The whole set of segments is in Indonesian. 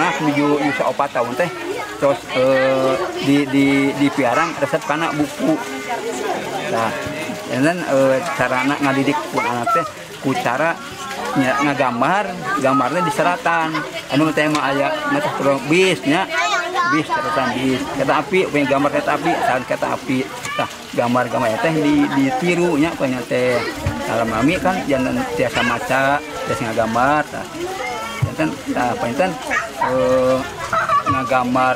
anak menuju 4 tahun teh terus di piarang resep karena buku. Nah, dan cara anak ngadidik pun anak teh ku cara gambarnya di seratan anu tema aya ngeteh bisnya bis seratan bis kereta api punya gambar kereta api saat kereta api tah gambar teh ditiru nya punya teh dalam kami kan jangan tiasa maca tiasa ngagambar tah jantan tah panten ngagambar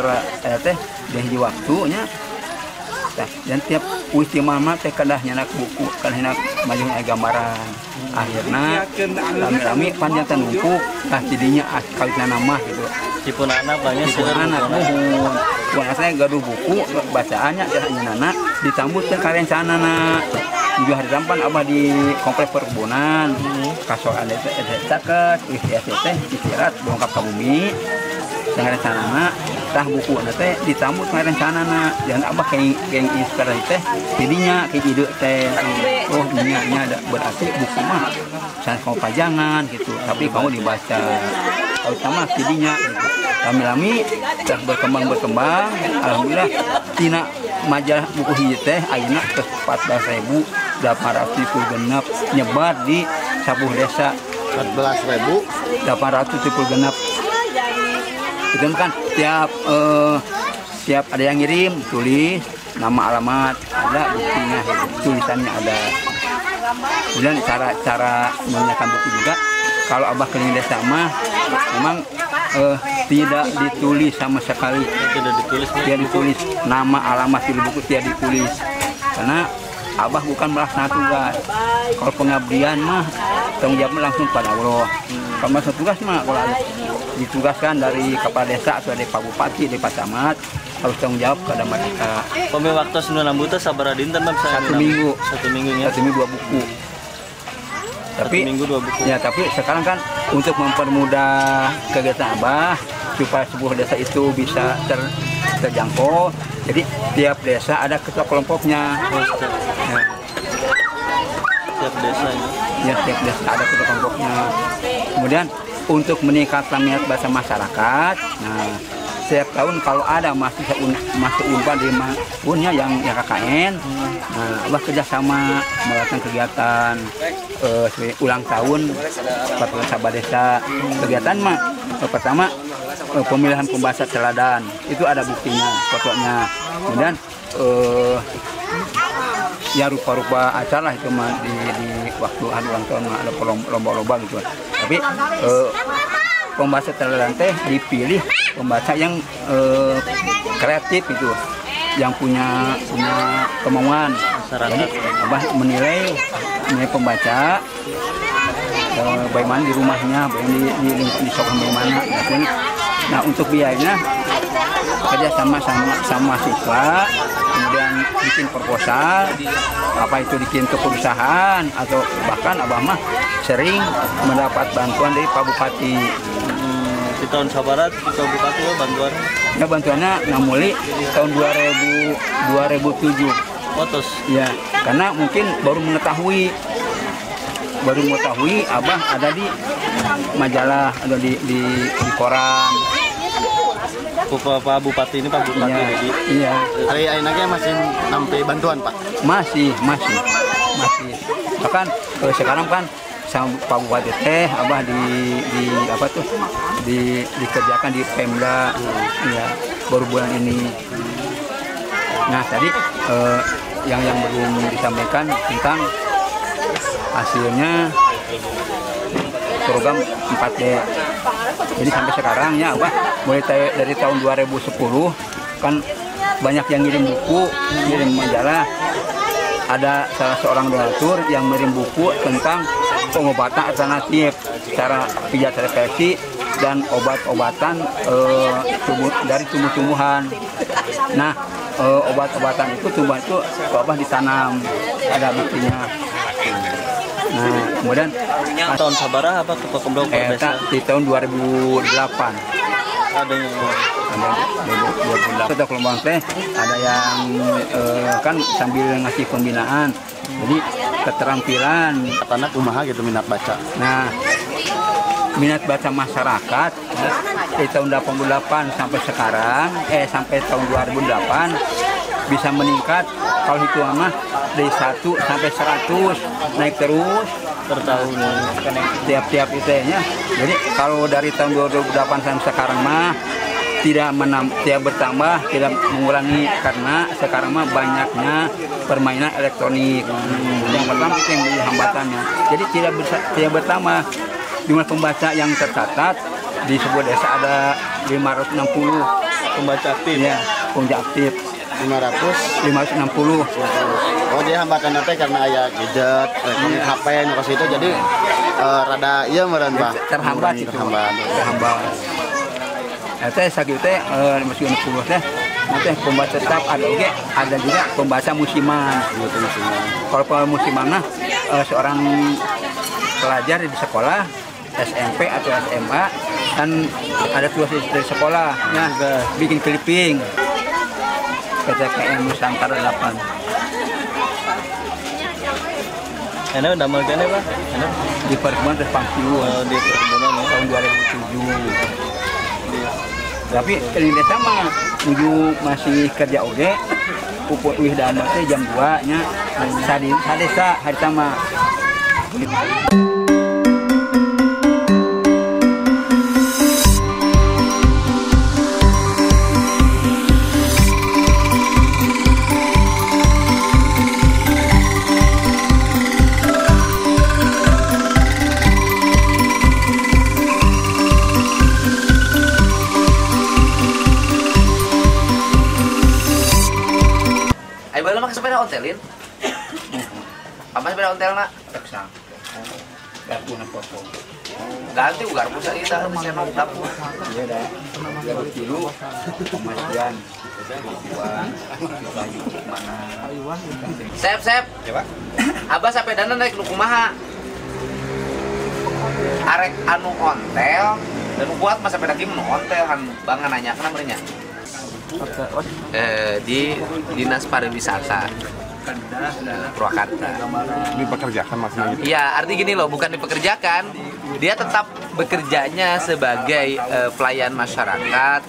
teh di waktunya tah dan tiap usti mama teh kadah nyanak buku kadah nyanak maju gambaran akhirnya lami-lami panjang numpuk tah jadinya kawitna nama gitu cipun anak banyak cipun anak muhun saya gaduh buku bacaannya hanya nana ditambut ke karencanana juga hari tampan abah di kompleks perkebunan kasoran itu caket teh istirahat bongkap ke bumi dengan rencanana tah buku teh ditambut dengan rencanana dan abah kayak sekarang teh jadinya kayak ide teh oh nya ada berarti buku mah saya mau pajangan gitu tapi kamu dibaca kalau sama jadinya gitu lami-lami sudah berkembang alhamdulillah tina majalah buku hiji teh ayeuna ke 14.800 genep nyebar di 10 desa 14.800 genep itu kan tiap ada yang ngirim tulis nama alamat ada buktinya tulisannya ada kemudian cara menanyakan buku juga kalau abah keliling desa mah memang tidak ditulis sama sekali tidak ditulis nama alamat di buku tidak ditulis karena abah bukan melaksanakan tugas kalau pengabdian mah tanggung jawabnya langsung pada Allah kalau melaksanakan tugas mah kalau ditugaskan dari kepala desa atau dari Pak Bupati dari Pak Camat harus tanggung jawab kepada mereka. Pemi waktu senulan buta sabar dinten Bang 1 minggu. 1 minggunya. 1 minggu 2 buku. Tapi 1 minggu 2 buku. Ya, tapi sekarang kan untuk mempermudah kegiatan Abah supaya sebuah desa itu bisa terjangkau. Jadi tiap desa ada ketua kelompoknya. Nah. Tiap desa ya. Tiap desa ada ketua kelompoknya. Kemudian untuk meningkatkan minat baca masyarakat, nah setiap tahun kalau ada masuk unpad di unnya yang KKN, nah Abah kerjasama melakukan kegiatan ulang tahun Sabah Desa. Kegiatan mah pertama pemilihan pembaca teladan itu ada buktinya, fotonya. Kemudian ya rupa-rupa acara itu mah di waktu hari ulang tahun ada lomba-lomba gitu. Tapi pembaca teladan teh dipilih pembaca yang kreatif itu, yang punya kemauan. Jadi Abah menilai pembaca bagaimana di rumahnya, bagaimana di sekolah bagaimana. Nah untuk biayanya kerja sama siswa, kemudian bikin proposal, apa itu bikin ke perusahaan atau bahkan Abah mah sering mendapat bantuan dari Pak Bupati. Di tahun sabarat Pak Bupati bantuan? Ya bantuannya ngamuli tahun 2007. Otos? Ya, karena mungkin baru mengetahui Abah ada di majalah atau di koran. Pak Bupati ini Pak Bupati ya, jadi. Iya. Hari anaknya masih sampai bantuan Pak? Masih. Bahkan sekarang kan sama Pak Bupati teh Abah dikerjakan di Pemda ya baru bulan ini. Nah tadi yang belum disampaikan tentang hasilnya program 4D. Jadi sampai sekarang ya Abah mulai dari tahun 2010 kan banyak yang ngirim buku, ngirim majalah. Ada salah seorang donatur yang ngirim buku tentang pengobatan alternatif, cara pijat refleksi dan obat-obatan dari tumbuh-tumbuhan. Nah, obat-obatan itu tumbuhan itu Abah ditanam, ada buktinya. Nah, kemudian tahun sabaraha apa ke Pemprov Desa? Di tahun 2008. Ada yang 2008. Ketua kelompok teh ada yang kan sambil ngasih pembinaan. Jadi keterampilan anak kumaha gitu minat baca. Nah, minat baca masyarakat dari tahun 88 sampai sekarang, sampai tahun 2008 bisa meningkat. Kalau hitungan mah dari 1 sampai 100 naik terus per tahun tiap-tiap itunya. Jadi kalau dari tahun 2008 sampai sekarang mah tidak bertambah, tidak mengurangi, karena sekarang mah banyaknya permainan elektronik. Yang pertama itu yang menjadi hambatannya. Jadi tidak bertambah. Jumlah pembaca yang tercatat di sebuah desa ada 560 pembaca aktif. ya, pembaca aktif 560. Oh, dia hambatan nanti karena aya gadget, elektronik HP nu itu jadi rada ieu meureun Pak. Terhambat itu. Terhambat. Teh sakitu teh masih 60 teh. Nanti pembaca tetap ada juga pembaca musiman. Kalau musiman mah seorang pelajar di sekolah SMP atau SMA dan ada tugas dari sekolahnya bikin clipping PTKM Nusantara 8. Enak udah makan Pak? Enak Di perkebunan Terpangsiun di perkebunan ya. tahun 2007. Tapi di desa mah menuju masih kerja oge. Pupuk wih damar teh jam 2 nya sadesa hari sama. Sepeda ontelin. Apa sepeda ontel nak? Teksang. Garpu na popo. Ganti ugar pusa kita bisa nongtap. Iya dah. 2 kilo kematian. Tujuan lagi mana? Sep. Ya, Pak. Abah sepedana naik nu kumaha? Arek anu ontel dan kuat mah sepeda kieu nu ontel han bangan nanyakeun meureun nya. Di Dinas Pariwisata Purwakarta. Dipekerjakan maksudnya gitu? Iya, arti gini loh, bukan dipekerjakan. Dia tetap bekerjanya sebagai pelayan masyarakat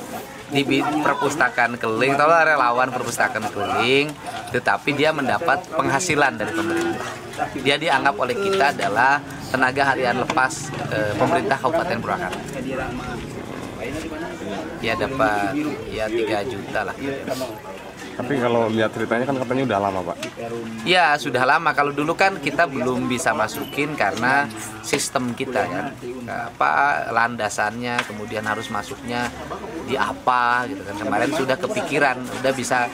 di perpustakaan keliling, atau relawan perpustakaan keliling, tetapi dia mendapat penghasilan dari pemerintah. Dia dianggap oleh kita adalah tenaga harian lepas pemerintah Kabupaten Purwakarta. Ya dapat 3 juta lah. Tapi kalau lihat ceritanya kan katanya udah lama Pak. Ya sudah lama. Kalau dulu kan kita belum bisa masukin karena sistem kita kan, landasannya, kemudian harus masuknya di apa gitu kan. Kemarin sudah kepikiran, udah bisa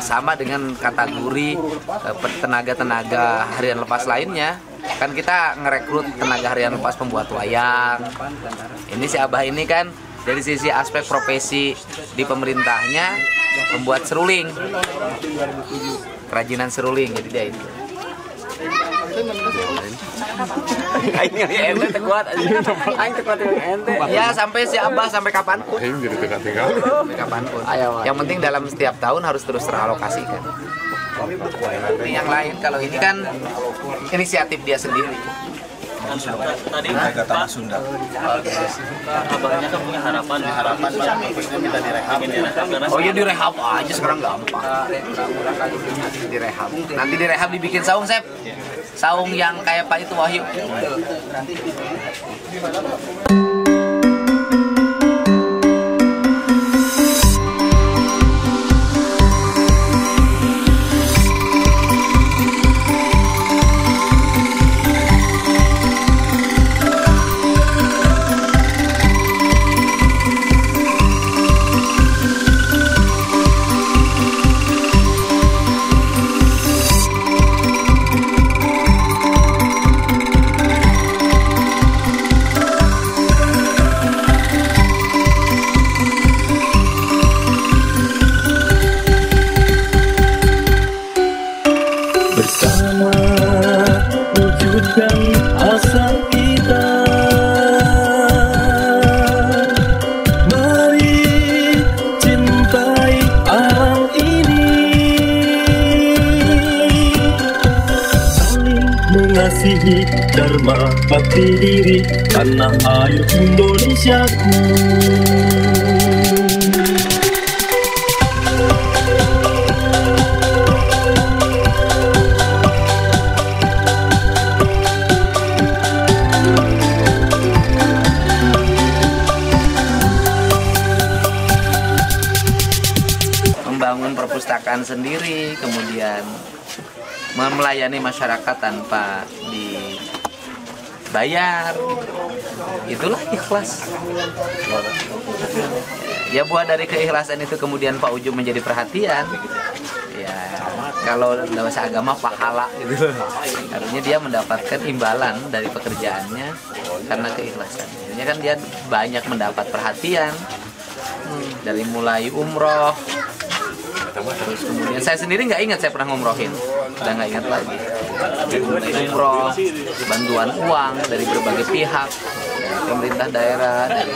sama dengan kategori tenaga-tenaga harian lepas lainnya. Kan kita ngerekrut tenaga harian lepas pembuat wayang. Ini si Abah ini kan dari sisi aspek profesi di pemerintahnya membuat seruling, kerajinan seruling, jadi dia itu. Ya sampai si Abah sampai kapanpun. Kapanpun. Yang penting dalam setiap tahun harus terus teralokasikan. Yang lain kalau ini kan inisiatif dia sendiri. Tadi Pak Sunda. Abahnya kan punya harapan khususnya minta direhab. Oh iya direhab aja sekarang gampang. Direhab. Nanti direhab dibikin saung, Sep. Saung yang kayak Pak itu Wahyu. mengasihi dharma bakti diri tanah air Indonesiaku. Membangun perpustakaan sendiri, kemudian melayani masyarakat tanpa dibayar, itulah ikhlas. Ya buah dari keikhlasan itu kemudian Pak Ujum menjadi perhatian. Ya kalau bahasa agama pahala gitu. Artinya dia mendapatkan imbalan dari pekerjaannya karena keikhlasan. Artinya kan dia banyak mendapat perhatian dari mulai umroh. Terus kemudian saya sendiri nggak ingat saya pernah ngumrohin, udah nggak ingat lagi. Umroh, bantuan uang dari berbagai pihak, dari pemerintah daerah, dari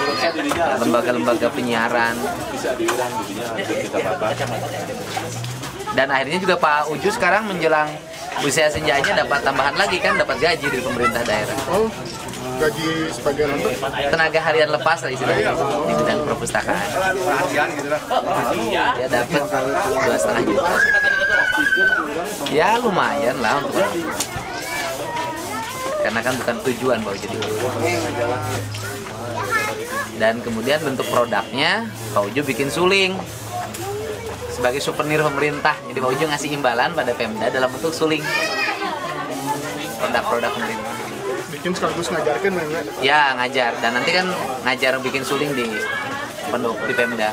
lembaga-lembaga penyiaran. Dan akhirnya juga Pak Uju sekarang menjelang usia senjanya dapat tambahan lagi kan, dapat gaji dari pemerintah daerah. Oh, gaji sebagai tenaga harian lepas lah istilahnya di bidang perpustakaan. Dia dapat 2,5 juta. Ya lumayan lah untuk karena kan bukan tujuan Pak Uju. Dan kemudian bentuk produknya Pak Uju bikin suling sebagai souvenir pemerintah. Jadi Pak Uju ngasih imbalan pada Pemda dalam bentuk suling produk-produk pemerintah. bikin sekaligus ngajarkan mana? Ya ngajar, dan nanti kan ngajar bikin suling di Pemda.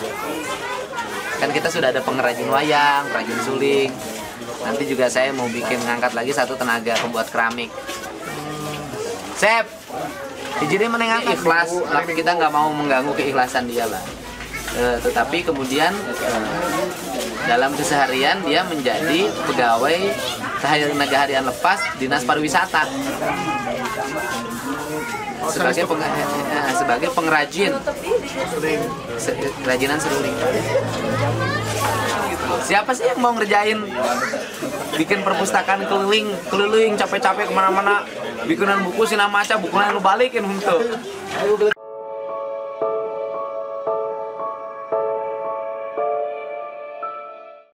Kan kita sudah ada pengrajin wayang, pengrajin suling. Nanti juga saya mau bikin ngangkat lagi satu tenaga pembuat keramik. Sep, jadi menengah ikhlas, kita nggak mau mengganggu keikhlasan dia lah. Tetapi kemudian dalam keseharian dia menjadi pegawai tenaga harian lepas Dinas Pariwisata sebagai pengrajin kerajinan seruling. Siapa sih yang mau ngerjain bikin perpustakaan keliling capek-capek kemana-mana, bikinan buku Sinamaca, bukunya lu balikin untuk